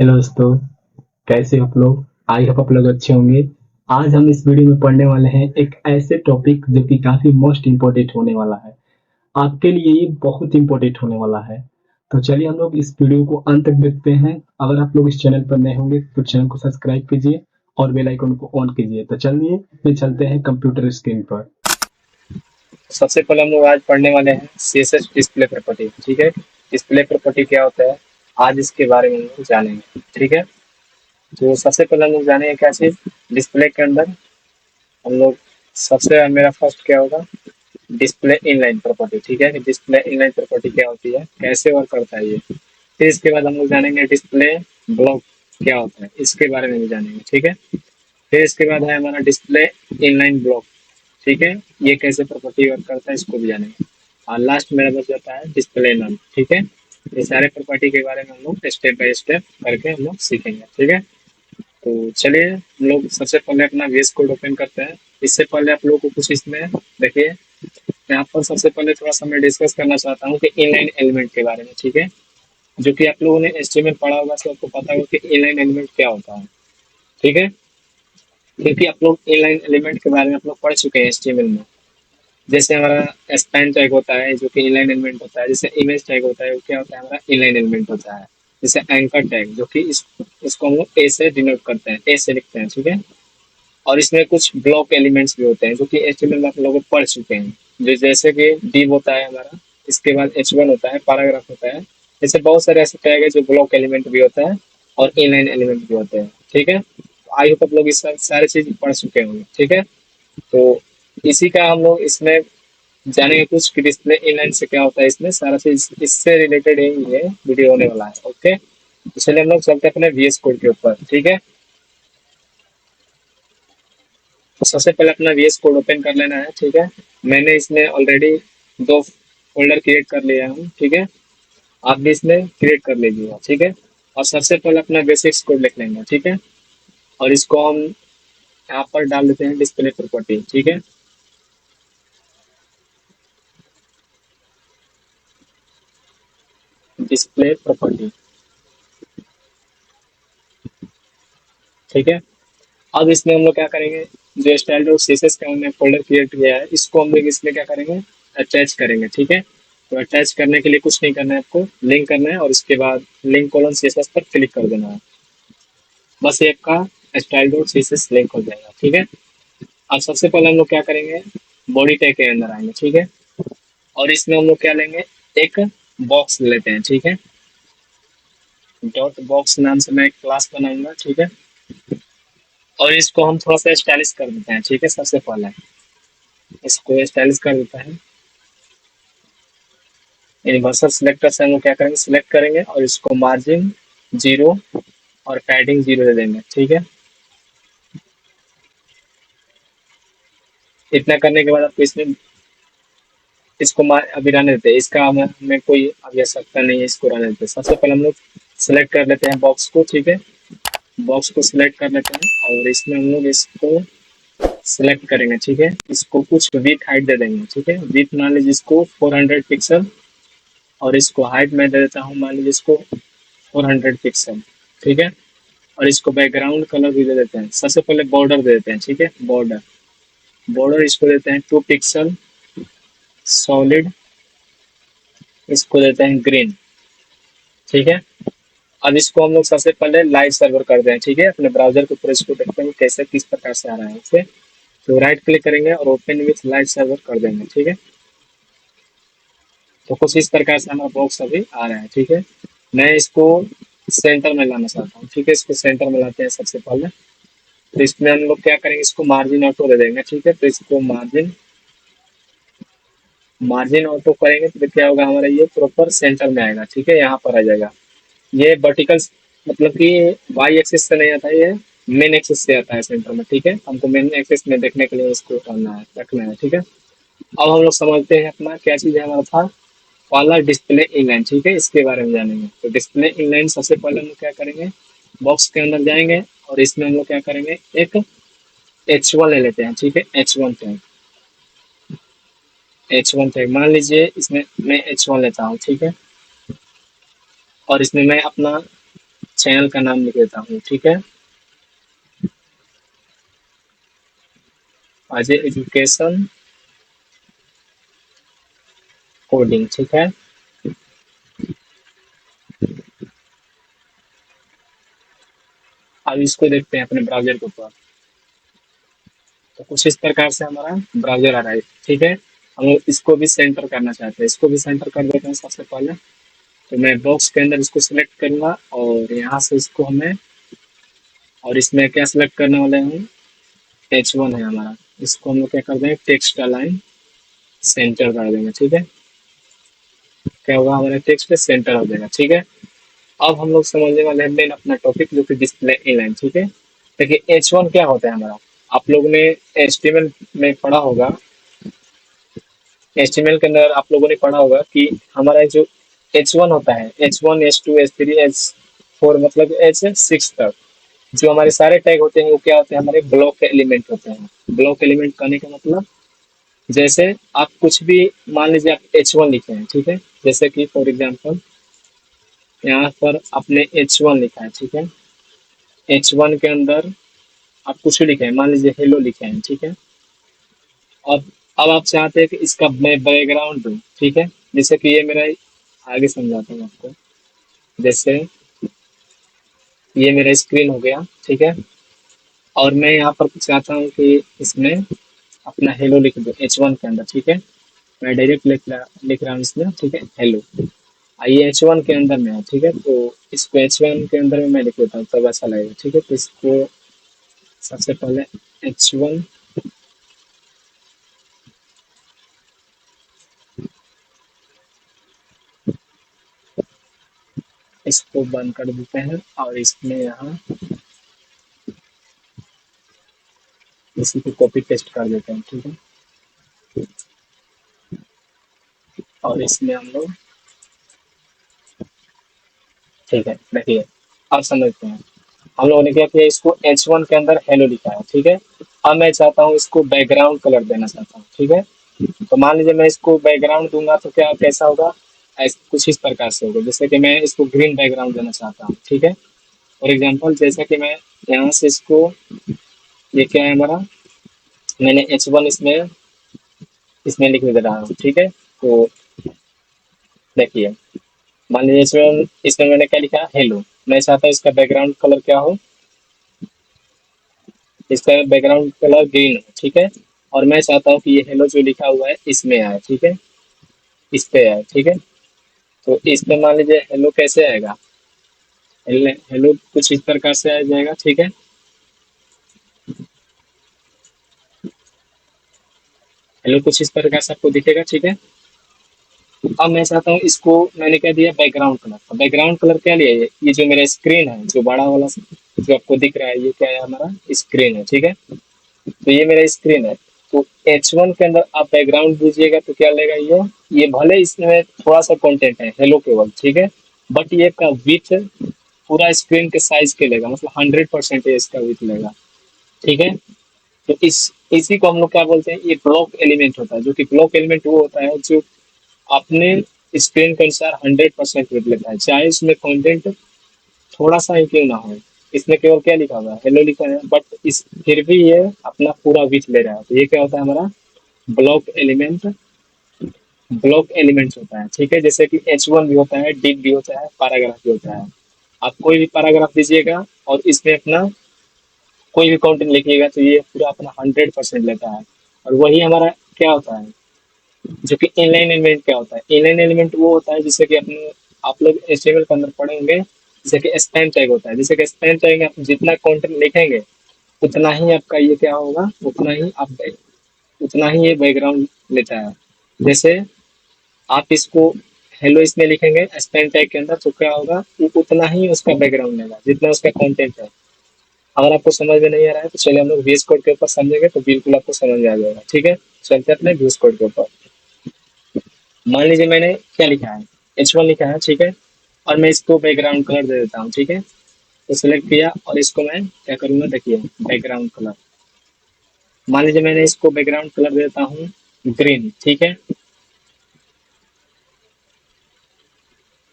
Hello दोस्तों, कैसे हो आप लोग? आई होप आप लोग अच्छे होंगे। आज हम इस वीडियो में पढ़ने वाले हैं एक ऐसे टॉपिक जो कि काफी मोस्ट इम्पोर्टेंट होने वाला है। आपके लिए ये बहुत इम्पोर्टेंट होने वाला है। तो चलिए हम लोग इस वीडियो को अंत तक देखते हैं। अगर आप लोग इस चैनल पर नए होंगे तो चैनल को सब्सक्राइब कीजिए और बेल आइकन को ऑन कीजिए। तो चलिए फिर चलते हैं कंप्यूटर स्क्रीन पर। सबसे पहले हम लोग आज पढ़ने वाले हैं CSS डिस्प्ले प्रॉपर्टी। ठीक है, डिस्प्ले प्रॉपर्टी क्या होता है, आज इसके बारे में हम लोग जानेंगे। ठीक है, तो सबसे पहले हम लोग जानेंगे क्या चीज डिस्प्ले के अंदर। हम लोग सबसे मेरा फर्स्ट क्या होगा, डिस्प्ले इनलाइन प्रॉपर्टी। ठीक है, डिस्प्ले इनलाइन प्रॉपर्टी क्या होती है, कैसे वर्क करता है ये। फिर इसके बाद हम लोग जानेंगे डिस्प्ले ब्लॉक क्या होता है, इसके बारे में भी जानेंगे। ठीक है, फिर इसके बाद है हमारा डिस्प्ले इनलाइन ब्लॉक। ठीक है, ये कैसे प्रॉपर्टी वर्क करता है इसको भी जानेंगे। और लास्ट मेरा बच जाता है डिस्प्ले नल। ठीक है, ये सारे प्रॉपर्टी के बारे में हम लोग स्टेप बाय स्टेप करके हम लोग सीखेंगे। ठीक है, तो चलिए हम लोग सबसे पहले अपना VS कोड ओपन करते हैं। इससे पहले आप लोगों को कुछ इसमें देखिए, यहाँ पर सबसे पहले थोड़ा सा मैं डिस्कस करना चाहता हूँ कि इनलाइन एलिमेंट के बारे में। ठीक है, जो कि आप लोगों ने HTML पढ़ा होगा तो आपको पता होगा कि इनलाइन एलिमेंट क्या होता है। ठीक है, क्योंकि आप लोग इनलाइन एलिमेंट के बारे में आप लोग पढ़ चुके हैं HTML में। जैसे हमारा स्पैन टैग होता है जो कि इनलाइन एलिमेंट होता है, जैसे इमेज टैग होता है वो क्या होता है, हमारा इनलाइन एलिमेंट होता है। जैसे एंकर टैग जो कि इसको हम लोग ए से डिनोट करते हैं, ए से लिखते हैं। ठीक है, और इसमें कुछ ब्लॉक एलिमेंट्स भी होते हैं जो कि HTML में आप लोग पढ़ चुके हैं। जो जैसे कि div होता है हमारा, इसके बाद H1 होता है, पैराग्राफ होता है। ऐसे बहुत सारे ऐसे टैग है जो ब्लॉक एलिमेंट भी होता है और इनलाइन एलिमेंट भी होते हैं। ठीक है, आई होप आप लोग इस सारे चीज पढ़ चुके होंगे। ठीक है, तो इसी का हम लोग इसमें जानेंगे कुछ कि डिस्प्ले इनलाइन से क्या होता है, इसमें सारा चीज इससे रिलेटेड ही ये वीडियो होने वाला है। ओके, तो चलिए हम लोग चलते हैं अपने VS कोड के ऊपर। ठीक है, तो सबसे पहले अपना VS कोड ओपन कर लेना है। ठीक है, मैंने इसमें ऑलरेडी 2 फोल्डर क्रिएट कर लिया हूँ। ठीक है, आप भी इसमें क्रिएट कर लीजिएगा। ठीक है, और सबसे पहले अपना बेसिक्स कोड लिख लेंगे। ठीक है, और इसको हम यहाँ पर डाल देते हैं डिस्प्ले प्रॉपर्टी। ठीक है, डिस्प्ले प्रॉपर्टी। ठीक है, अब इसमें हम लोग क्या करेंगे, जो स्टाइल डॉट CSS का हमने फोल्डर क्रिएट किया है इसको हम लोग इसमें क्या करेंगे, अटैच करेंगे। ठीक है, तो अटैच करने के लिए कुछ नहीं करना है, आपको लिंक करना है और उसके बाद लिंक कोलन CSS पर क्लिक कर देना है। बस ये आपका स्टाइल डॉट CSS लिंक हो जाएगा। ठीक है, अब सबसे पहले हम लोग क्या करेंगे, बॉडी टैग के अंदर आएंगे। ठीक है, और इसमें हम लोग क्या लेंगे, एक बॉक्स लेते हैं। ठीक है, डॉट बॉक्स नाम से मैं एक क्लास बनाऊंगा। ठीक है, और इसको हम थोड़ा सा स्टाइलिश कर देते हैं। ठीक है, सबसे पहले इसको स्टाइलिश कर देता है। यूनिवर्सल सिलेक्टर से हम लोग क्या करेंगे, सिलेक्ट करेंगे और इसको मार्जिन 0 और पैडिंग 0 दे देंगे। ठीक है, इतना करने के बाद आपको इसमें इसको अभी रहने देते हैं, इसका हमें कोई आवश्यकता नहीं है, इसको रहने देते हैं। सबसे पहले हम लोग सिलेक्ट कर लेते हैं बॉक्स को। ठीक है, बॉक्स को सिलेक्ट कर लेते हैं और इसमें हम लोग इसको सिलेक्ट करेंगे। ठीक है, इसको कुछ विथ हाइट दे देंगे। ठीक है, विथ मान लीजिए इसको 400 पिक्सल और इसको हाइट में दे देता हूँ मान लीजिए इसको 400 पिक्सल। ठीक है, और इसको बैकग्राउंड कलर भी दे देते हैं। सबसे पहले बॉर्डर दे देते हैं। ठीक है, बॉर्डर बॉर्डर इसको देते हैं 2 पिक्सल सॉलिड, इसको देते हैं ग्रीन। ठीक है, अब इसको हम लोग सबसे पहले लाइव सर्वर कर दें। ठीक है, अपने ब्राउजर के ऊपर इसको देखते हैं कैसे किस प्रकार से आ रहा है। ओके, तो राइट क्लिक करेंगे और ओपन विथ लाइव सर्वर कर देंगे। ठीक है, तो कुछ इस प्रकार से हमारा बॉक्स अभी आ रहा है। ठीक है, मैं इसको सेंटर में लाना चाहता हूँ। ठीक है, इसको सेंटर में लाते हैं सबसे पहले। तो इसमें हम लोग क्या करेंगे, इसको मार्जिन ऑटो दे देंगे। ठीक है, तो इसको मार्जिन मार्जिन ऑटो करेंगे तो क्या होगा, हमारा ये प्रॉपर सेंटर में आएगा। ठीक है, यहाँ पर आ जाएगा। ये वर्टिकल मतलब कि वाई एक्सिस से नहीं आता है, ये मेन एक्सिस से आता है सेंटर में। ठीक है, हमको मेन एक्सिस में देखने के लिए इसको करना है, रखना है। ठीक है, अब हम लोग समझते हैं अपना क्या चीज़ है हमारा था वाला डिस्प्ले इनलाइन। ठीक है, इसके बारे में जानेंगे। तो डिस्प्ले इनलाइन सबसे पहले हम लोग क्या करेंगे, बॉक्स के अंदर जाएंगे और इसमें हम लोग क्या करेंगे, एक H1 ले लेते हैं। ठीक है, H1 टैग मान लीजिए इसमें मैं H1 लेता हूँ। ठीक है, और इसमें मैं अपना चैनल का नाम लिख देता हूँ, ठीक है। अजय एजुकेशन कोडिंग, ठीक है। अब इसको देखते हैं अपने ब्राउजर के ऊपर। तो कुछ इस प्रकार से हमारा ब्राउजर आ रहा है, ठीक है। हम लोग इसको भी सेंटर करना चाहते हैं, इसको भी सेंटर कर देते हैं सबसे पहले। तो मैं बॉक्स के अंदर इसको सिलेक्ट करूंगा और यहाँ से इसको हमें, और इसमें क्या सिलेक्ट करने वाले हैं, H1 है हमारा। इसको हम लोग क्या कर देंगे, टेक्स्ट अलाइन सेंटर कर देंगे, ठीक है। क्या होगा, हमारा टेक्स्ट पे सेंटर हो जाएगा, ठीक है। अब हम लोग समझने वाले हैं मेन अपना टॉपिक, जो कि डिस्प्ले इनलाइन, ठीक है। देखिए H1 क्या होता है हमारा, आप लोगों ने HTML में पढ़ा होगा। HTML के अंदर आप लोगों ने पढ़ा होगा कि हमारा जो H1 होता है, H1 H2 H3 H4 मतलब H6 तक जो हमारे सारे टैग होते हैं वो क्या होते हैं, हमारे ब्लॉक एलिमेंट होते हैं। ब्लॉक एलिमेंट कहने का मतलब, जैसे आप कुछ भी मान लीजिए आप H1 लिखे हैं, ठीक है। जैसे कि फॉर एग्जांपल यहाँ पर आपने H1 लिखा है, ठीक है। H1 के अंदर आप कुछ भी लिखे हैं, मान लीजिए हेलो लिखे हैं, ठीक है। अब अब आप चाहते हैं कि इसका मैं बैकग्राउंड दूं, ठीक है। जैसे कि ये मेरा, आगे समझाता हूँ आपको। जैसे ये मेरा स्क्रीन हो गया, ठीक है। और मैं यहाँ पर चाहता हूँ कि इसमें अपना हेलो लिख दो H1 के अंदर, ठीक है। मैं डायरेक्ट लिख रहा हूँ इसमें, ठीक है, हेलो। ये H1 के अंदर में है, ठीक है। तो इसको H1 के अंदर में मैं लिख देता हूँ, तब अच्छा लगेगा, ठीक है। तो इसको सबसे पहले H1, इसको बंद कर देते हैं और इसमें यहाँ इसी को कॉपी पेस्ट कर देते हैं, ठीक है। और इसमें हम लोग, ठीक है, देखिए अब समझते हैं। हम लोगों ने क्या किया, इसको H1 के अंदर हेलो लिखा है, ठीक है। अब मैं चाहता हूँ इसको बैकग्राउंड कलर देना चाहता हूँ, ठीक है। तो मान लीजिए मैं इसको बैकग्राउंड दूंगा तो क्या कैसा होगा, कुछ इस प्रकार से होगा। जैसे कि मैं इसको ग्रीन बैकग्राउंड देना चाहता हूँ, ठीक है। फॉर एग्जाम्पल जैसा कि मैं यहाँ से इसको, ये क्या है हमारा, मैंने H1 इसमें इसमें लिख दे रहा हूँ, ठीक है। तो देखिए, मान लीजिए इसमें इसमें मैंने क्या लिखा, हेलो। मैं चाहता हूँ इसका बैकग्राउंड कलर क्या हो, इसका बैकग्राउंड कलर ग्रीन हो, ठीक है। और मैं चाहता हूँ कि ये हेलो जो लिखा हुआ है इसमें आए, ठीक है, इस पे आए, ठीक है। तो इस पे मान लीजिए हेलो कैसे आएगा, हेलो कुछ इस प्रकार से आ जाएगा, ठीक है। हेलो कुछ इस प्रकार से आपको दिखेगा, ठीक है। अब मैं चाहता हूँ इसको, मैंने क्या दिया, बैकग्राउंड कलर। बैकग्राउंड कलर क्या लिया, ये जो मेरा स्क्रीन है जो बड़ा वाला जो आपको दिख रहा है, ये क्या है, हमारा स्क्रीन है, ठीक है। तो ये मेरा स्क्रीन है। तो H1 के अंदर आप बैकग्राउंड दीजिएगा तो क्या लेगा, ये भले इसमें थोड़ा सा कंटेंट है हेलो केवल, ठीक है। बट ये का विथ पूरा स्क्रीन के साइज के लेगा, मतलब 100% इसका विथ लेगा, ठीक है। तो इसी को हम लोग क्या बोलते हैं, ये ब्लॉक एलिमेंट होता है। जो कि ब्लॉक एलिमेंट वो होता है जो अपने स्क्रीन के अनुसार 100% विथ लेता है, चाहे उसमें कंटेंट थोड़ा सा ही क्यों ना हो। इसमें केवल क्या लिखा हुआ है, हेलो लिखा है, बट इस फिर भी ये अपना पूरा विथ ले रहा है। तो ये क्या होता है हमारा ब्लॉक एलिमेंट, ब्लॉक एलिमेंट्स होता है, ठीक है। जैसे कि H1 भी होता है, डिव भी होता है, पैराग्राफ भी होता है। आप कोई भी पैराग्राफ दीजिएगा और इसमें अपना कोई भी कंटेंट लिखिएगा तो ये पूरा अपना 100% लेता है। और वही हमारा क्या होता है, जो कि इनलाइन एलिमेंट क्या होता है, इनलाइन एलिमेंट वो होता है जिससे कि अपने आप लोग HTML के अंदर पढ़े होंगे, जैसे कि स्पैन टैग होता है। जैसे कि स्पैन टैग में आप जितना कंटेंट लिखेंगे उतना ही आपका ये क्या होगा, उतना ही ये बैकग्राउंड लेता है। जैसे आप इसको हेलो इसमें लिखेंगे स्पैन टैग के अंदर तो क्या होगा, वो उतना ही उसका बैकग्राउंड लेगा जितना उसका कंटेंट है। अगर आपको समझ में नहीं आ रहा है तो चलिए हम लोग VS कोड के ऊपर समझेंगे तो बिल्कुल आपको समझ में आ जाएगा, ठीक है। चलते अपने VS कोड के ऊपर। मान लीजिए मैंने क्या लिखा है, H1 लिखा है, ठीक है। और मैं इसको बैकग्राउंड कलर दे देता हूँ, ठीक है। तो सिलेक्ट किया और इसको मैं क्या करूंगा, देखिए बैकग्राउंड कलर। मान लीजिए मैंने इसको बैकग्राउंड कलर देता हूँ, देता हूँ ग्रीन, ठीक है।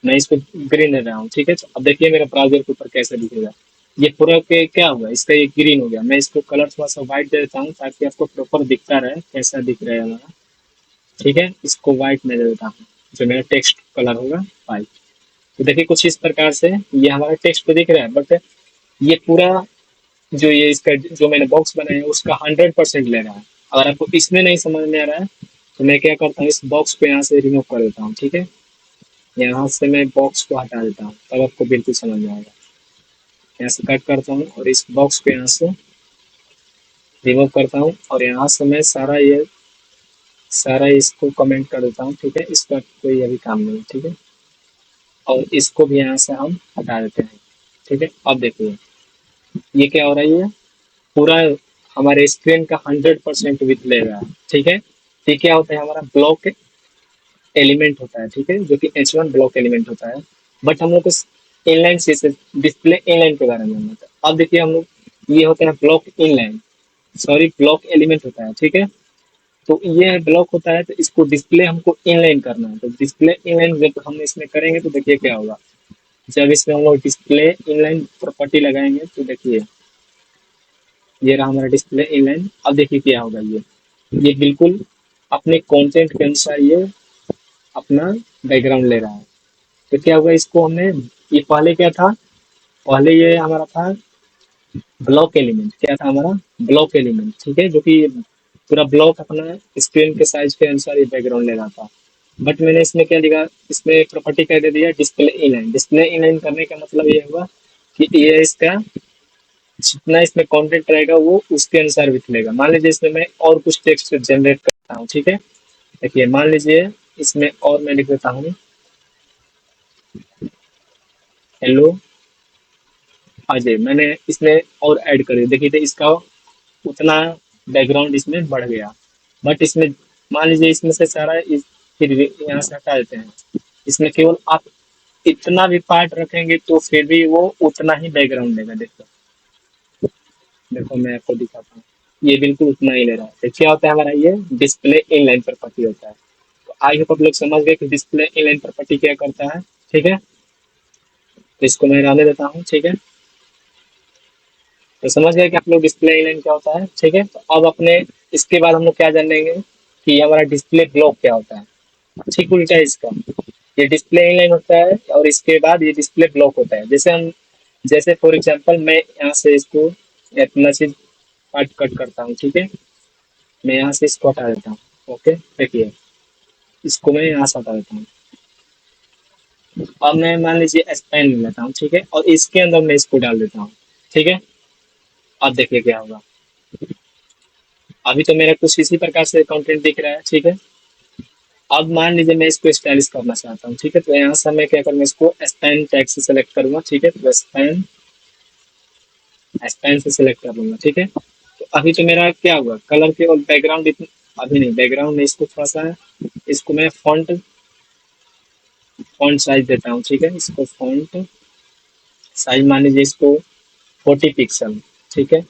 मैं इसको ग्रीन दे रहा हूँ, ठीक है। तो अब देखिए मेरा ब्राउजर के ऊपर कैसे दिखेगा। ये पूरा के क्या हुआ, इसका ये ग्रीन हो गया। मैं इसको कलर थोड़ा सा व्हाइट दे देता हूँ ताकि आपको प्रॉपर दिखता रहे कैसा दिख रहा है हमारा, ठीक है। इसको व्हाइट में दे देता हूँ, जो मेरा टेक्स्ट कलर होगा व्हाइट। तो देखिए कुछ इस प्रकार से ये हमारा टेक्स्ट तो दिख रहा है, बट ये पूरा जो ये इसका जो मैंने बॉक्स बनाया है उसका 100% ले रहा है। अगर आपको इसमें नहीं समझ में आ रहा है तो मैं क्या करता हूँ, इस बॉक्स को यहाँ से रिमूव कर देता हूँ, ठीक है। यहाँ से मैं बॉक्स को हटा देता हूँ, तब आपको बिल्कुल समझ में आएगा। यहाँ से कट करता हूँ और इस बॉक्स को यहाँ से रिमूव करता हूँ और यहाँ से मैं सारा इसको कमेंट कर देता हूँ, ठीक है। इसका कोई अभी काम नहीं है, ठीक है। और इसको भी यहाँ से हम हटा देते हैं, ठीक है। अब देखिए ये क्या हो रहा है, पूरा हमारे स्क्रीन का 100% विथ ले रहा है, ठीक है। ये क्या होता है, हमारा ब्लॉक एलिमेंट होता है, ठीक है, जो कि H1 ब्लॉक एलिमेंट होता है। बट हम लोग को इनलाइन से डिस्प्ले इनलाइन के बारे में जानना था। अब देखिए हम लोग, ये होता है block inline, sorry block element होता है, ठीक है। तो ये ब्लॉक होता है, तो इसको डिस्प्ले हमको इनलाइन करना है। तो डिस्प्ले इनलाइन जब हम इसमें करेंगे तो देखिए क्या होगा। जब इसमें हम लोग डिस्प्ले इनलाइन प्रॉपर्टी लगाएंगे तो देखिए ये रहा हमारा डिस्प्ले इनलाइन। अब देखिए क्या होगा, ये बिल्कुल अपने कंटेंट के अनुसार ये अपना बैकग्राउंड ले रहा है। तो क्या होगा, इसको हमने, ये पहले क्या था, पहले ये हमारा था ब्लॉक एलिमेंट। क्या था हमारा, ब्लॉक एलिमेंट, ठीक है, जो कि पूरा ब्लॉक अपना स्क्रीन के साइज के अनुसार ये बैकग्राउंड ले रहा था। बट मैंने इसमें क्या दिखा, इसमें प्रॉपर्टी क्या दे दिया, डिस्प्ले इनलाइन। डिस्प्ले इनलाइन करने का मतलब ये हुआ कि ये इसका जितना इसमें कंटेंट रहेगा वो उसके अनुसार दिखलेगा। मान लीजिए इसमें मैं और कुछ टेक्स्ट जनरेट करता हूँ, ठीक है। देखिए मान लीजिए इसमें और मैं लिख देता हूँ हेलो अजय, मैंने इसमें और ऐड कर दिया। देखिए तो इसका उतना बैकग्राउंड इसमें बढ़ गया। बट इसमें मान लीजिए इसमें से सारा फिर यहाँ से हटा देते हैं। इसमें केवल आप इतना भी पार्ट रखेंगे तो फिर भी वो उतना ही बैकग्राउंड देगा। देखो देखो मैं आपको दिखाता हूँ, ये बिल्कुल उतना ही ले रहा है। तो क्या होता है हमारा, ये डिस्प्ले इनलाइन प्रॉपर्टी होता है। तो आई होप आप लोग समझ गए कि डिस्प्ले इनलाइन प्रॉपर्टी क्या करता है, ठीक है। तो इसको मैं रहने देता हूँ, ठीक है। तो समझ गए कि आप लोग डिस्प्ले इनलाइन क्या होता है, ठीक है। तो अब अपने इसके बाद हम लोग क्या जानेंगे कि हमारा डिस्प्ले ब्लॉक क्या होता है। ठीक उल्टा है इसका, ये डिस्प्ले इनलाइन होता है और इसके बाद ये डिस्प्ले ब्लॉक होता है। जैसे फॉर एग्जांपल मैं यहाँ से इसको अपना चीज कट कट करता हूँ, ठीक है। मैं यहाँ से इसको हटा देता हूँ, ओके। देखिए इसको मैं यहाँ से हटा देता हूँ। अब मैं मान लीजिए स्पेन ले लेता हूँ, ठीक है, और इसके अंदर मैं इसको डाल देता हूँ, ठीक है। अब देखिए क्या होगा, अभी तो मेरा कुछ इसी प्रकार से कंटेंट दिख रहा है, ठीक है। अब मान लीजिए मैं इसको स्टाइलिश करना चाहता हूँ, ठीक है। तो यहाँ से मैं क्या करूँगा, इसको स्पैन टैग से सेलेक्ट करूंगा, ठीक है। तो स्पैन स्पैन से सेलेक्ट कर लूंगा, ठीक है। तो अभी तो मेरा क्या हुआ, कलर के और बैकग्राउंड अभी नहीं, बैकग्राउंड में इसको थोड़ा सा, इसको मैं फॉन्ट फॉन्ट साइज देता हूँ, ठीक है। इसको फॉन्ट साइज मान लीजिए इसको 40 पिक्सल, ठीक है।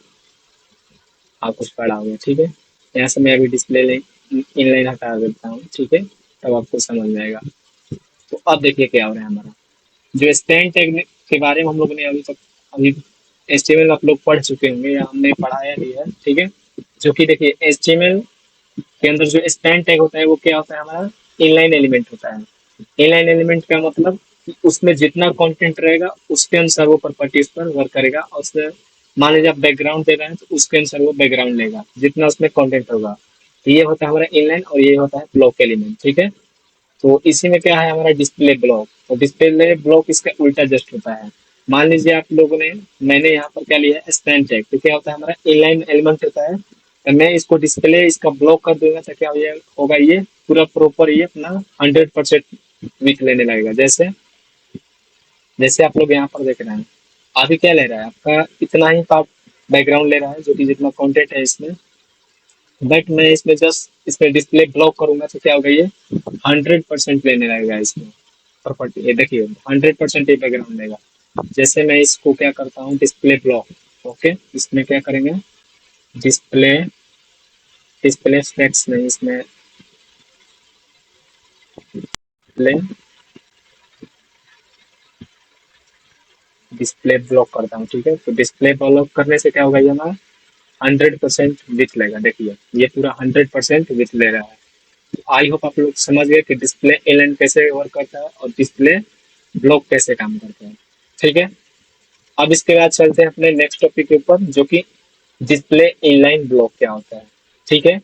आप कुछ पड़ा हुआ, ठीक है। यहाँ से मैं अभी डिस्प्ले इनलाइन हटा देता हूँ, ठीक है, तब आपको समझ में आएगा। तो अब देखिए क्या हो रहा है हमारा, जो स्टैंड टैग के बारे में हम लोग ने अभी HTML आप लोग पढ़ चुके होंगे या हमने पढ़ाया भी है, ठीक है। जो कि देखिए HTML के अंदर जो स्टैंड टैग होता है वो क्या होता है, हमारा इनलाइन एलिमेंट होता है। इनलाइन एलिमेंट का मतलब कि उसमें जितना कंटेंट रहेगा उसके अनुसार वो प्रॉपर्टी उस पर वर्क करेगा। और उसमें मान लीजिए आप बैकग्राउंड दे रहे हैं तो उसके अनुसार वो बैकग्राउंड लेगा जितना उसमें कंटेंट होगा। तो ये होता है हमारा इनलाइन और ये होता है ब्लॉक एलिमेंट, ठीक है। तो इसी में क्या है हमारा डिस्प्ले ब्लॉक, तो डिस्प्ले ब्लॉक इसका उल्टा जस्ट होता है। मान लीजिए आप लोगों ने, मैंने यहाँ पर क्या लिया है स्पैन टैग, तो क्या होता है हमारा इनलाइन एलिमेंट होता है। तो मैं इसको डिस्प्ले इसका ब्लॉक कर दूंगा तो क्या ये होगा, ये पूरा प्रॉपर ये अपना 100% विथ लेने लगेगा। जैसे जैसे आप लोग यहाँ पर देख रहे हैं, अभी क्या ले रहा है आपका, इतना ही पार्ट बैकग्राउंड ले रहा है जो कि जितना कंटेंट है इसमें। बट मैं इसमें जस्ट इसमें डिस्प्ले ब्लॉक करूंगा तो क्या होगा, ये 100% लेने लगेगा इसमें प्रॉपर्टी। ये देखिए 100% ये बैकग्राउंड लेगा। जैसे मैं इसको क्या करता हूँ, डिस्प्ले ब्लॉक, ओके। इसमें क्या करेंगे, डिस्प्ले डिस्प्ले फ्लेक्स नहीं, इसमें डिस्प्ले डिस्प्ले ब्लॉक करता हूँ, ठीक है। तो डिस्प्ले ब्लॉक करने से क्या होगा, ये हमारा 100% विथ लेगा। देखिए ये पूरा 100% विथ ले रहा है। आई होप आप लोग समझ गए कि डिस्प्ले इनलाइन कैसे वर्क करता है और डिस्प्ले ब्लॉक कैसे काम करता है, ठीक है। अब इसके बाद चलते हैं अपने नेक्स्ट टॉपिक के ऊपर, जो कि डिस्प्ले इनलाइन ब्लॉक क्या होता है, ठीक है।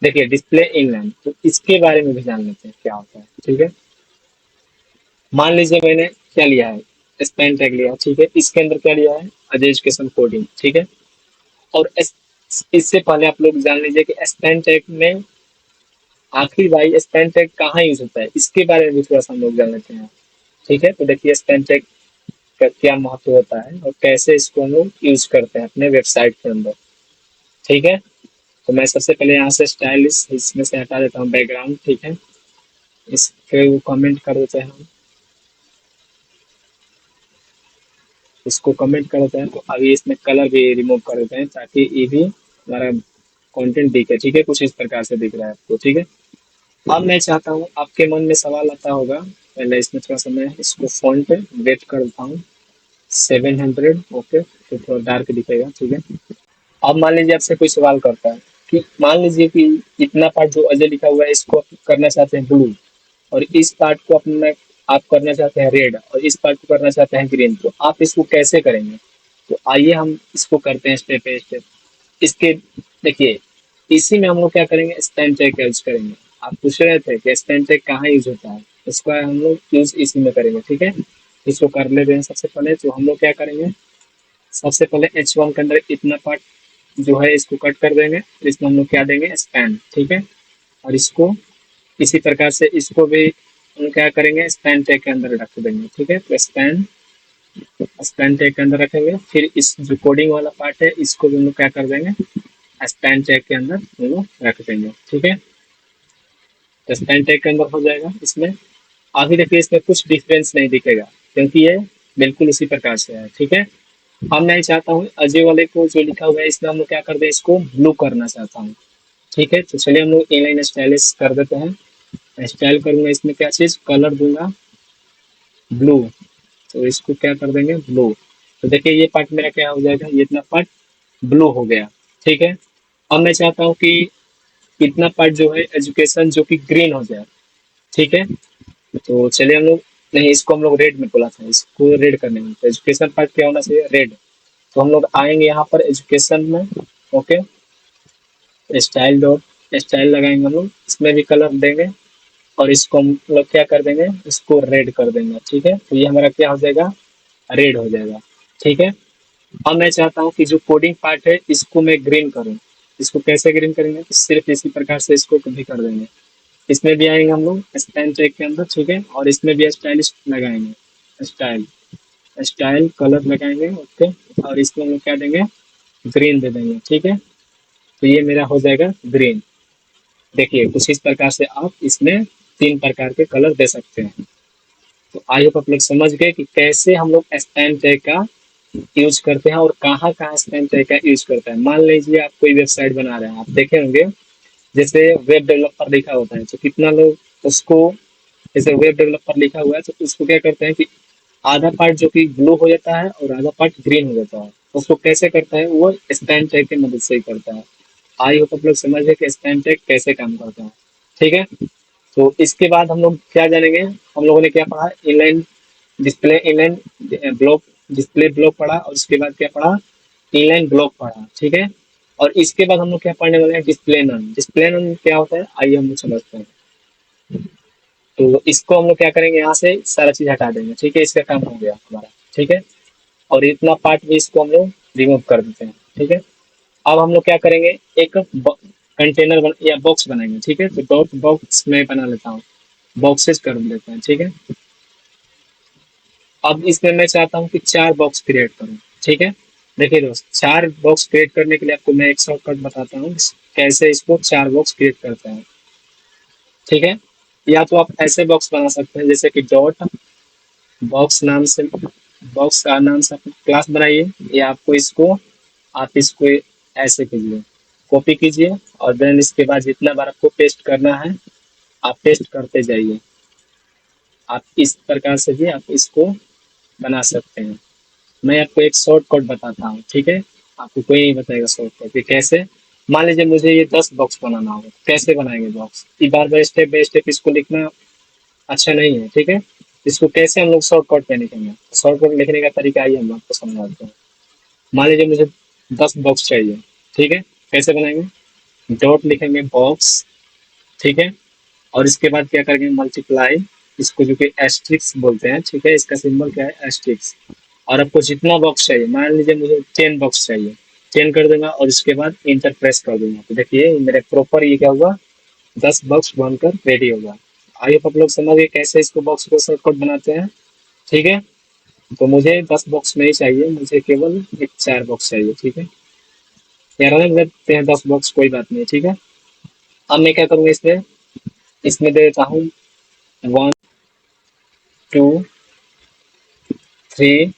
देखिए डिस्प्ले इनलाइन, तो इसके बारे में भी जान लेते हैं क्या होता है, ठीक है। मान लीजिए मैंने क्या लिया है, स्पेन टैग लिया, ठीक है। इसके अंदर क्या लिया है, अजय एजुकेशन कोडिंग, ठीक है। और इससे पहले आप लोग जान लीजिए कि स्पेन टैग में आखिर भाई स्पेन टैग कहाँ यूज होता है, इसके बारे में भी थोड़ा सा हम लोग जान लेते हैं, ठीक है। तो देखिए स्पेन टैग का क्या महत्व होता है और कैसे इसको हम लोग यूज करते हैं अपने वेबसाइट के अंदर, ठीक है। तो मैं सबसे पहले यहाँ से स्टाइलिश इसमें से हटा देता हूँ बैकग्राउंड, ठीक है। इसके कमेंट कर देते हैं हम, इसको कमेंट कर देते हैं। तो अभी इसमें कलर भी रिमूव कर देते हैं ताकि ये भी हमारा कंटेंट दिखे, ठीक है। कुछ इस प्रकार से दिख रहा है आपको, ठीक है। अब मैं चाहता हूँ, आपके मन में सवाल आता होगा, पहले इसमें थोड़ा सा मैं इसको फॉन्ट वेट कर देता हूँ 700, ओके। तो थोड़ा डार्क दिखेगा, ठीक है। अब मान लीजिए आपसे कोई सवाल करता है कि मान लीजिए कि इतना पार्ट जो अजय लिखा हुआ है इसको आप करना चाहते हैं ब्लू, और इस पार्ट को अपना आप करना चाहते हैं रेड, और इस पार्ट को करना चाहते हैं ग्रीन, तो आप इसको कैसे करेंगे। तो आइए हम इसको करते हैं स्टेप बाय स्टेप। इसके देखिए, इसी में हम लोग क्या करेंगे, स्पेन चेक का यूज करेंगे। आप पूछ रहे थे कि स्पेन चेक कहाँ यूज होता है, इसको हम लोग यूज इसी में करेंगे, ठीक है। इसको कर लेते हैं। सबसे पहले तो हम लोग क्या करेंगे, सबसे पहले H1 के अंदर इतना पार्ट जो है इसको कट कर देंगे, तो इसमें हम लोग क्या देंगे, स्पैन, ठीक है। और इसको इसी प्रकार से इसको भी हम क्या करेंगे, स्पैन टैग के अंदर रख देंगे, ठीक है। तो स्पैन स्पैन टैग के अंदर रखेंगे। फिर इस जो कोडिंग वाला पार्ट है इसको भी हम लोग क्या कर देंगे, स्पैन टैग के अंदर हम लोग रख देंगे, ठीक है। तो स्पैन टैग के अंदर हो जाएगा। इसमें अभी देखिए इसमें कुछ डिफरेंस नहीं दिखेगा क्योंकि ये बिल्कुल उसी प्रकार से है, ठीक है। अब मैं चाहता हूँ अजय वाले को जो लिखा हुआ है इसमें हम लोग क्या कर दें, इसको ब्लू करना चाहता हूँ, ठीक है। तो चलिए हम लोग इनलाइन स्टाइलिश कर देते हैं। स्टाइल करूंगा, इसमें क्या चीज कलर दूंगा ब्लू, तो इसको क्या कर देंगे ब्लू। तो देखिए ये पार्ट मेरा क्या हो जाएगा, ये इतना पार्ट ब्लू हो गया, ठीक है। अब मैं चाहता हूँ कि इतना पार्ट जो है एजुकेशन जो कि ग्रीन हो जाए, ठीक है। तो चलिए हम लोग, नहीं इसको हम लोग रेड में बोला था, इसको रेड करने में, तो एजुकेशन पार्ट क्या होना चाहिए, रेड। तो हम लोग आएंगे यहाँ पर एजुकेशन में, ओके। स्टाइल डॉट स्टाइल लगाएंगे हम लोग, इसमें भी कलर देंगे और इसको हम लोग क्या कर देंगे, इसको रेड कर देंगे, ठीक है। तो ये हमारा क्या हो जाएगा, रेड हो जाएगा, ठीक है। अब मैं चाहता हूँ कि जो कोडिंग पार्ट है इसको मैं ग्रीन करूँ। इसको कैसे ग्रीन करेंगे, तो सिर्फ इसी प्रकार से इसको भी कर देंगे। इसमें भी आएंगे हम लोग स्पेन चेक के अंदर, ठीक है। और इसमें भी स्टाइलिश लगाएंगे, स्टाइल स्टाइल कलर लगाएंगे, ओके। और इसमें हम लोग क्या देंगे, ग्रीन दे देंगे, ठीक है। तो ये मेरा हो जाएगा ग्रीन। देखिए कुछ इस प्रकार से आप इसमें 3 प्रकार के कलर दे सकते हैं। तो आई होप आप लोग समझ गए कि कैसे हम लोग स्पेन टैग का यूज करते हैं और कहाँ कहाँ स्पेन टैग का यूज करते हैं। मान लीजिए आप कोई वेबसाइट बना रहे हैं, आप देखे होंगे जैसे वेब डेवलपर लिखा होता है, तो कितना लोग उसको, जैसे वेब डेवलपर लिखा हुआ है तो उसको क्या करते हैं कि आधा पार्ट जो कि ब्लू हो जाता है और आधा पार्ट ग्रीन हो जाता है। उसको कैसे करता है, वो स्पेन टैग की मदद से ही करता है। आई होप आप लोग समझ गए कि स्पेन टैग कैसे काम करता है, ठीक है। तो इसके बाद हम लोग क्या जानेंगे, हम लोगों ने क्या पढ़ा, inline display, inline block, display block पढ़ा, और उसके बाद क्या पढ़ा, इनलाइन ब्लॉक पढ़ा, ठीक है। और इसके बाद हम लोग क्या पढ़ने वाले हैं, डिस्प्ले नन। डिस्प्ले नन क्या होता है, आइए हम लोग समझते हैं। तो इसको हम लोग क्या करेंगे, यहाँ से सारा चीज हटा देंगे, ठीक है। इसका काम हो गया हमारा, ठीक है। और इतना पार्ट भी इसको हम लोग रिमूव कर देते हैं, ठीक है। अब हम लोग क्या करेंगे, एक कंटेनर या बॉक्स बनाएंगे, ठीक है। तो डॉट बॉक्स में बना लेता हूँ, बॉक्सेस कर लेते हैं, ठीक है। अब इसमें मैं चाहता हूँ कि 4 बॉक्स क्रिएट करूँ, ठीक है। देखिए दोस्त, 4 बॉक्स क्रिएट करने के लिए आपको मैं एक शॉर्टकट बताता हूँ कैसे इसको 4 बॉक्स क्रिएट करते हैं, ठीक है। या तो आप ऐसे बॉक्स बना सकते हैं जैसे कि डॉट बॉक्स नाम से, बॉक्स का नाम से क्लास बनाइए, या आपको इसको, आप इसको ऐसे कीजिए, कॉपी कीजिए, और देन इसके बाद जितना बार आपको पेस्ट करना है आप पेस्ट करते जाइए। आप इस प्रकार से भी आप इसको बना सकते हैं, मैं आपको एक शॉर्टकट बताता हूँ, ठीक है? आपको कोई नहीं बताएगा शॉर्टकट कि कैसे। मान लीजिए मुझे ये 10 बॉक्स बनाना होगा, कैसे बनाएंगे बॉक्स? ये बार-बार स्टेप बाय स्टेप इसको लिखना अच्छा नहीं है, ठीक है? इसको कैसे हम लोग शॉर्टकट में लिखेंगे? शॉर्टकट लिखने का तरीका आइए हम आपको समझाते हैं। मान लीजिए मुझे 10 बॉक्स चाहिए, ठीक है? कैसे बनाएंगे? डॉट लिखेंगे बॉक्स, ठीक है? और इसके बाद क्या करेंगे? मल्टीप्लाई, इसको जो कि एस्ट्रिक्स बोलते हैं, ठीक है? इसका सिंबल क्या है? एस्ट्रिक्स। और आपको जितना बॉक्स चाहिए, मान लीजिए मुझे 10 बॉक्स चाहिए, 10 कर दूंगा और इसके बाद इंटर प्रेस कर दूंगा, तो देखिए मेरे प्रॉपर ये क्या हुआ, 10 बॉक्स बनकर रेडी होगा। आई होप आप लोग समझ गए कैसे इसको बॉक्स को शॉर्टकट बनाते हैं, ठीक है? तो मुझे 10 बॉक्स नहीं चाहिए, मुझे केवल एक 4 बॉक्स चाहिए, ठीक है? या रन करते हैं 10 बॉक्स, कोई बात नहीं, ठीक है? अब मैं क्या करूंगा इसमें, इसमें दे देता हूँ 1 2 3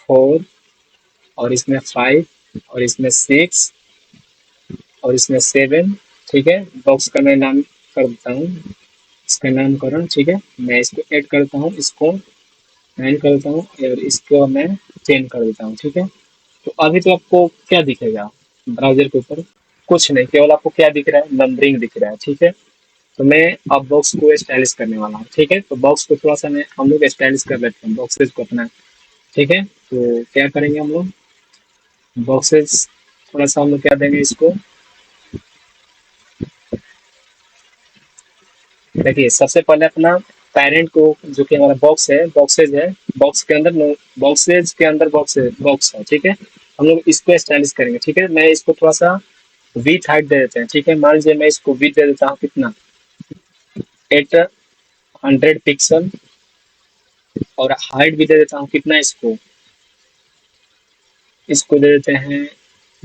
4, और इसमें 5, और इसमें 6, और इसमें 7, ठीक है? बॉक्स का मैं नाम कर देता हूँ, इसका नामकरण, ठीक है? मैं इसको ऐड करता हूँ, इसको 9 कर देता हूँ और इसको मैं 10 कर देता हूँ, ठीक है? तो अभी तो आपको क्या दिखेगा ब्राउज़र के ऊपर? कुछ नहीं, केवल आपको क्या दिख रहा है? नंबरिंग दिख रहा है, ठीक है? तो मैं अब बॉक्स को स्टाइलिश करने वाला हूँ, ठीक है? तो बॉक्स को थोड़ा-सा मैं हम लोग स्टाइलिश कर लेते हैं बॉक्सेस को अपना, ठीक है? तो क्या करेंगे हम लोग, बॉक्सेस थोड़ा-सा हम लोग क्या देंगे इसको, देखिए सबसे पहले अपना पेरेंट को, जो कि हमारा बॉक्स है, बॉक्सेज है, बॉक्स के अंदर बॉक्सेज के अंदर बॉक्स है, ठीक है? हम लोग इसको स्टाइलिश करेंगे, ठीक है? मैं इसको थोड़ा सा विथ हाइट दे देते हैं, ठीक है? मान लीजिए मैं इसको विथ दे देता हूँ कितना, 800 पिक्सल, और हाइट भी दे देता हूँ कितना इसको, इसको दे देते हैं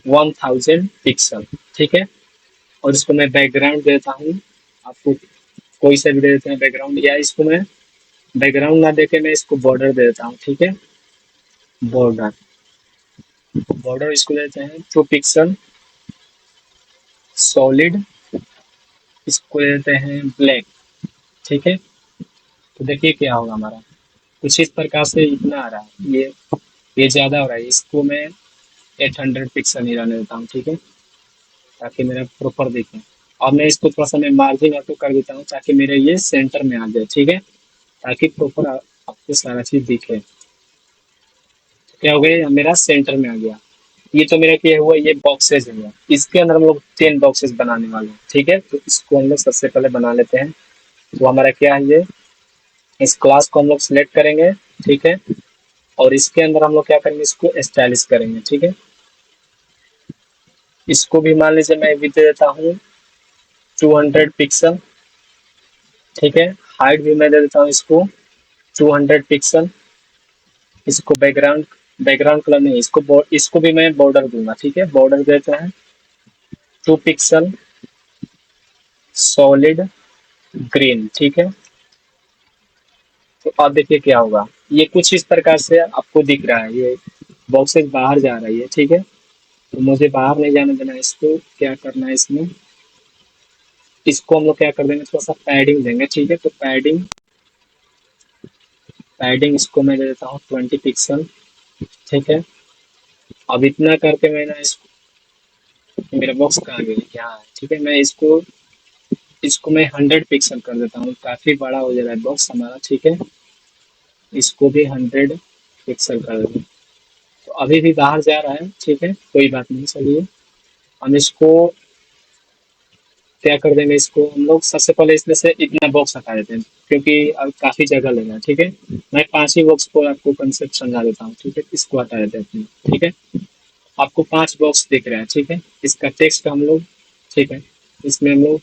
1000 पिक्सल, ठीक है? और इसको मैं बैकग्राउंड दे देता हूँ, आपको कोई सा भी दे देते हैं बैकग्राउंड, या इसको मैं बैकग्राउंड ना देके मैं इसको बॉर्डर दे देता हूँ, ठीक है? बॉर्डर, बॉर्डर इसको देते हैं 2 पिक्सल, सॉलिड, इसको देते हैं ब्लैक, ठीक है? तो देखिए क्या होगा हमारा, कुछ इस प्रकार से इतना आ रहा है, ये ज़्यादा हो रहा है, इसको मैं 800 पिक्सल ही रहने देता हूँ, ठीक है? ताकि मेरा प्रॉपर दिखे। अब मैं इसको थोड़ा सा मैं मार्जिन ऑटो कर देता हूँ ताकि मेरे ये सेंटर में आ जाए, ठीक है? ताकि प्रॉपर आपको सारा चीज़ दिखे। क्या हो गया, मेरा सेंटर में आ गया। ये तो मेरा क्या हुआ, ये बॉक्सेस हुआ, इसके अंदर हम लोग 10 बॉक्सेस बनाने वाले हैं, ठीक है? तो इसको हम लोग सबसे पहले बना लेते हैं। तो हमारा क्या है ये, इस क्लास को हम लोग सिलेक्ट करेंगे, ठीक है? और इसके अंदर हम लोग क्या करेंगे, इसको स्टाइलिश करेंगे, ठीक है? इसको भी मान लीजिए मैं भी दे देता हूँ 200 पिक्सल, ठीक है? हाइट भी मैं दे देता हूँ इसको 200 पिक्सल। इसको बैकग्राउंड, बैकग्राउंड कलर नहीं, इसको भी मैं बॉर्डर दूंगा, ठीक है? बॉर्डर देते हैं 2 पिक्सल, सॉलिड ग्रीन, ठीक है? तो अब देखिए क्या होगा, ये कुछ इस प्रकार से आपको दिख रहा है, ये बॉक्सेस बाहर जा रही है, ठीक है? तो मुझे बाहर नहीं जाने देना, इसको क्या करना है, इसमें इसको हम लोग क्या कर देंगे, थोड़ा सा पैडिंग देंगे, ठीक है? तो पैडिंग, पैडिंग इसको मैं दे देता हूँ 20 पिक्सल, ठीक है? अब इतना करके मैं ना इसको, मेरा बॉक्स कहाँ गया, यहाँ है, ठीक है? मैं इसको इसको मैं 100 पिक्सल कर देता हूँ, काफी बड़ा हो जा रहा है बॉक्स हमारा, ठीक है? इसको भी 100 पिक्सल कर देंगे। तो अभी भी बाहर जा रहा है, ठीक है? कोई बात नहीं, चलिए हम इसको क्या कर देंगे, इसको हम लोग सबसे पहले इसमें से इतना बॉक्स हटा देते हैं, क्योंकि अब काफी जगह लेगा, ठीक है? मैं 5 ही बॉक्स को आपको कंसेप्ट समझा देता हूँ, ठीक है? इसको हटा देते हैं अपने, ठीक है? आपको 5 बॉक्स दिख रहा है, ठीक है? इसका टेक्स्ट हम लोग, ठीक है, इसमें हम लोग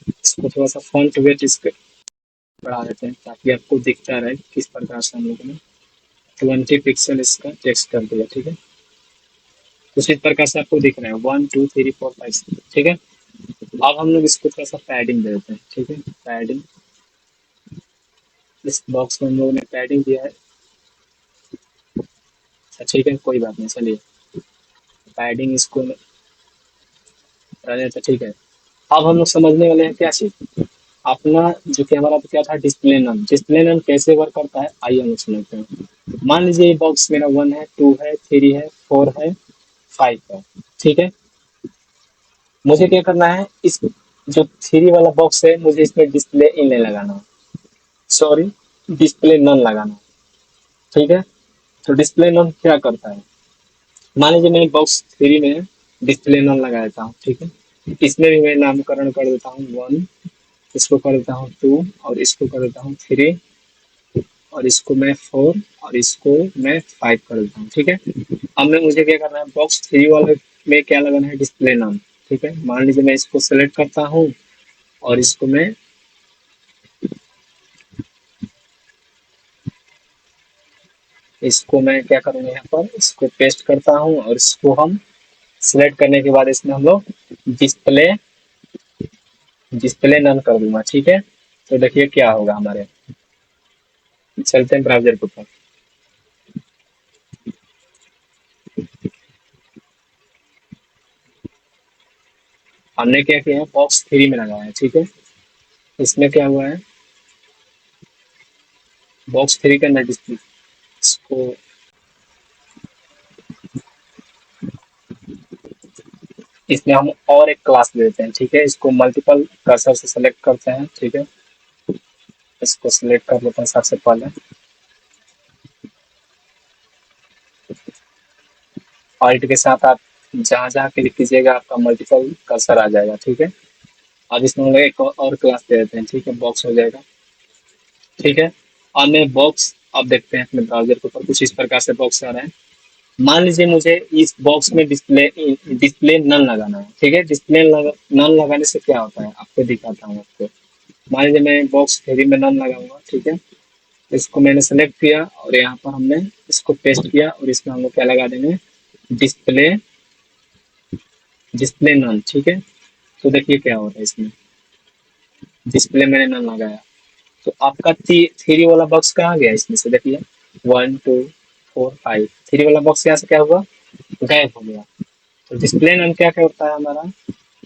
इसको थोड़ा सा फॉन्ट वेट इसके बढ़ा देते हैं ताकि आपको दिखता रहे किस प्रकार से हम लोगों ने 20 पिक्सल इसका टेक्स्ट कर दिया, ठीक है? उसी प्रकार से आपको दिख रहा है 1 2 3 4 5 6, ठीक है? अब हम लोग इसको थोड़ा सा पैडिंग दे देते हैं, ठीक है? पैडिंग, इस बॉक्स में हम लोगों ने पैडिंग दिया है, अच्छा ठीक है, कोई बात नहीं, चलिए पैडिंग इसको रहने देते हैं, ठीक है? अब हम लोग समझने वाले हैं क्या चीज़, अपना जो कि हमारा क्या था, डिस्प्ले नन कैसे वर्क करता है आइए हम समझते हैं। मान लीजिए ये बॉक्स मेरा 1 है, 2 है, 3 है, 4 है, 5 है, ठीक है। मुझे क्या करना है, इस जो 3 वाला बॉक्स है मुझे इसमें डिस्प्ले इन नहीं लगाना, सॉरी डिस्प्ले नन लगाना, ठीक है। तो डिस्प्ले नन क्या करता है, मान लीजिए मैं बॉक्स 3 में डिस्प्ले नन लगा देता हूँ, ठीक है। इसमें भी मैं नामकरण कर देता हूँ 1, इसको कर देता हूँ 2 और इसको कर देता हूँ 3 और इसको मैं 4 और इसको मैं 5 कर देता हूँ, ठीक है। अब मैं मुझे क्या करना है, बॉक्स 3 वाले में क्या लगाना है, डिस्प्ले नाम, ठीक है। मान लीजिए मैं इसको सेलेक्ट करता हूँ और इसको मैं क्या करूँगा, यहाँ पर इसको पेस्ट करता हूँ और इसको हम सिलेक्ट करने के बाद इसमें हम लोग डिस्प्ले डिस्प्ले नन कर दूंगा, ठीक है। तो देखिए क्या होगा हमारे, चलते हैं ब्राउजर के ऊपर। हमने क्या किया है, बॉक्स 3 में लगाया है, ठीक है। इसमें क्या हुआ है, बॉक्स 3 के अंदर डिस्प्ले, इसको इसमें हम और एक क्लास दे देते हैं, ठीक है। इसको मल्टीपल कर्सर से सेलेक्ट करते हैं, ठीक है। इसको सिलेक्ट कर लेते हैं सबसे पहले, ऑल्ट के साथ आप जहाँ जहाँ क्लिक कीजिएगा आपका मल्टीपल कर्सर आ जाएगा, ठीक है। अब इसमें हम लोग एक और क्लास दे देते हैं, ठीक है, बॉक्स हो जाएगा, ठीक है। और मैं बॉक्स, अब देखते हैं अपने ब्राउजर के ऊपर कुछ इस प्रकार से बॉक्स आ रहे हैं। मान लीजिए मुझे इस बॉक्स में डिस्प्ले नन लगाना है, ठीक है। नन लगाने से क्या होता है आपको दिखाता हूँ आपको। मान लीजिए मैं बॉक्स 3 में नन लगाऊंगा, ठीक है। इसको मैंने सेलेक्ट किया और यहाँ पर हमने इसको पेस्ट किया और इसमें हम लोग क्या लगा देंगे, डिस्प्ले डिस्प्ले नन, ठीक है। तो देखिए क्या हो रहा है इसमें, डिस्प्ले मैंने नन लगाया तो आपका 3 वाला बॉक्स कहाँ गया इसमें से, देखिए 1 2 4 5, 3 वाला बॉक्स यहाँ से क्या हुआ, गायब हो गया। तो डिस्प्ले नन क्या क्या होता है हमारा,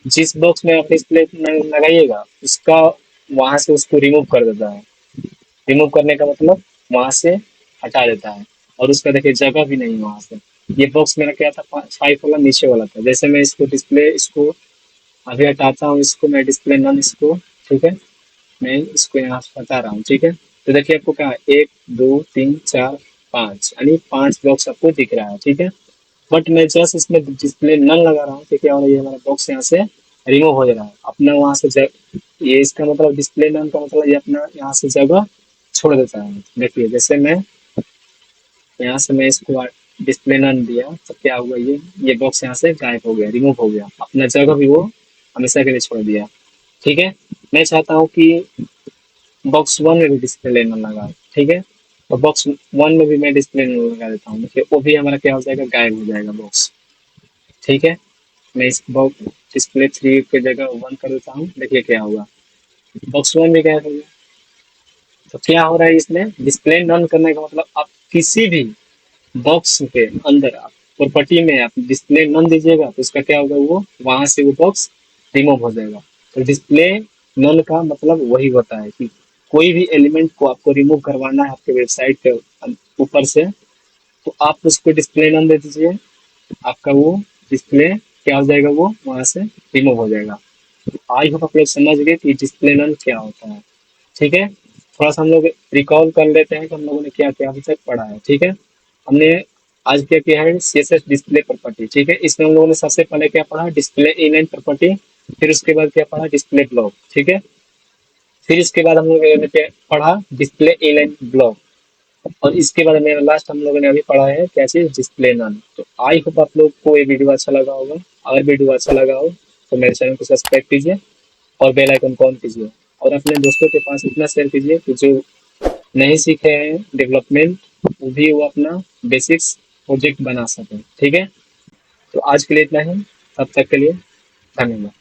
जिस बॉक्स में आप डिस्प्ले नन लगाइएगा उसका वहां से उसको रिमूव कर देता है। रिमूव करने का मतलब वहां से हटा देता है और उसका देखिए जगह भी नहीं है वहां से। ये बॉक्स मेरा क्या था, 5 वाला नीचे वाला था, जैसे मैं इसको डिस्प्ले इसको अभी हटाता हूँ, इसको मैं डिस्प्ले नन इसको, ठीक है, मैं इसको यहाँ से हटा रहा हूँ, ठीक है। तो देखिए आपको क्या 1 2 3 4 5 यानी 5 बॉक्स आपको दिख रहा है, ठीक है। बट मैं जस्ट इसमें डिस्प्ले नन लगा रहा हूँ, ठीक है, और ये हमारा बॉक्स यहाँ से रिमूव हो जा रहा है अपना वहां से ये इसका मतलब डिस्प्ले नन का मतलब ये अपना यहाँ से जगह छोड़ देता है। देखिए जैसे मैं यहाँ से मैं इसको डिस्प्ले नन दिया तो क्या हुआ, ये बॉक्स यहाँ से गायब हो गया, रिमूव हो गया, अपना जगह भी वो हमेशा के लिए छोड़ दिया, ठीक है। मैं चाहता हूँ कि बॉक्स 1 में भी डिस्प्ले नन लगा, ठीक है। तो बॉक्स 1 में भी मैं डिस्प्ले नन लगा देता हूँ, देखिए वो भी हमारा क्या हो जाएगा, गायब हो जाएगा बॉक्स, ठीक है। मैं इस बॉक्स डिस्प्ले 3 की जगह 1 कर देता हूँ, देखिए क्या होगा, बॉक्स 1 भी गायब हो गया। तो क्या हो रहा है इसमें, डिस्प्ले नन करने का मतलब आप किसी भी बॉक्स के अंदर आप प्रॉपर्टी में आप डिस्प्ले नन दीजिएगा तो उसका क्या होगा, वो वहां से वो बॉक्स रिमूव हो जाएगा। तो डिस्प्ले नन का मतलब वही होता है कि कोई भी एलिमेंट को आपको रिमूव करवाना है आपके वेबसाइट के ऊपर से, तो आप उसको डिस्प्ले नन दे दीजिए, आपका वो डिस्प्ले क्या हो जाएगा, वो वहां से रिमूव हो जाएगा। आई होप आप लोग समझ गए कि डिस्प्ले नन क्या होता है, ठीक है। थोड़ा सा हम लोग रिकॉल कर लेते हैं कि हम लोगों ने क्या क्या अभी तक पढ़ा है, ठीक है। हमने आज क्या किया है, CSS डिस्प्ले प्रॉपर्टी, ठीक है। इसमें हम लोगों ने सबसे पहले क्या पढ़ा, डिस्प्ले इनलाइन प्रॉपर्टी, फिर उसके बाद क्या पढ़ा, डिस्प्ले ब्लॉक, ठीक है। फिर इसके बाद हम लोगों ने क्या पढ़ा, डिस्प्ले इनलाइन ब्लॉक, और इसके बाद मेरा लास्ट हम लोगों ने अभी पढ़ा है क्या चीज, डिस्प्ले नन। तो आई होप आप लोग को ये वीडियो अच्छा लगा होगा, अगर वीडियो अच्छा लगा हो तो मेरे चैनल को सब्सक्राइब कीजिए और बेल आइकन को ऑन कीजिए और अपने दोस्तों के पास इतना शेयर कीजिए कि जो नहीं सीखे हैं डेवलपमेंट वो भी वो अपना बेसिक्स प्रोजेक्ट बना सकें, ठीक है। तो आज के लिए इतना ही, तब तक के लिए धन्यवाद।